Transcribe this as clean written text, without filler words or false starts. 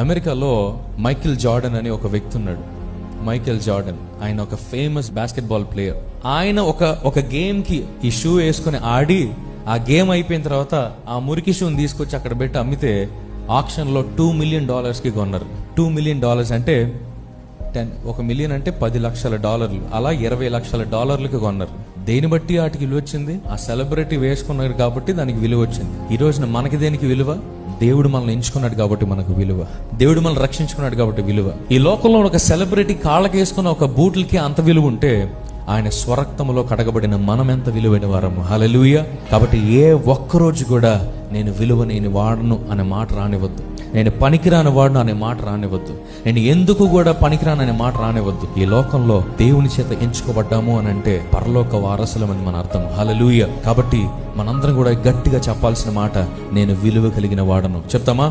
అమెరికాలో Michael Jordan అని ఒక వ్యక్తి ఉన్నాడు. మైకేల్ జార్డన్ ఆయన ఒక ఫేమస్ బాస్కెట్బాల్ ప్లేయర్. ఆయన ఒక గేమ్ కి ఈ షూ వేసుకుని ఆడి, ఆ గేమ్ అయిపోయిన తర్వాత ఆ మురికి షూని తీసుకొచ్చి అక్కడ పెట్టి అమ్మితే ఆక్షన్ లో $2 million కి కొన్నారు. $2 million అంటే 1 మిలియన్ అంటే $10 లక్షల, అలా $20 లక్షల కొన్నారు. దేని బట్టి వాటికి విలువ వచ్చింది? ఆ సెలబ్రిటీ వేసుకున్నారు కాబట్టి దానికి విలువ వచ్చింది. ఈ రోజున మనకి దేనికి విలువ? దేవుడు మనల్ని ఎంచుకున్నాడు కాబట్టి మనకు విలువ. దేవుడు మనల్ని రక్షించుకున్నాడు కాబట్టి విలువ. ఈ లోకంలో ఒక సెలబ్రిటీ కాళ్ళకి వేసుకున్న ఒక బూట్లకి అంత విలువ ఉంటే ఆయన స్వరక్తములో కడగబడిన మనం ఎంత విలువైన వారము. హల్లెలూయా. కాబట్టి ఏ ఒక్కరోజు కూడా నేను విలువ నేను వాడను అనే మాట రానివద్దు. నేను పనికిరాని వాడును అనే మాట రానివద్దు. నేను ఎందుకు కూడా పనికిరాను అనే మాట రానివద్దు. ఈ లోకంలో దేవుని చేత ఎంచుకోబడ్డాము అని అంటే పరలోక వారసులమని మన అర్థం. హల్లెలూయా. కాబట్టి మనందరం కూడా గట్టిగా చెప్పాల్సిన మాట, నేను విలువ కలిగిన వాడను. చెప్తామా?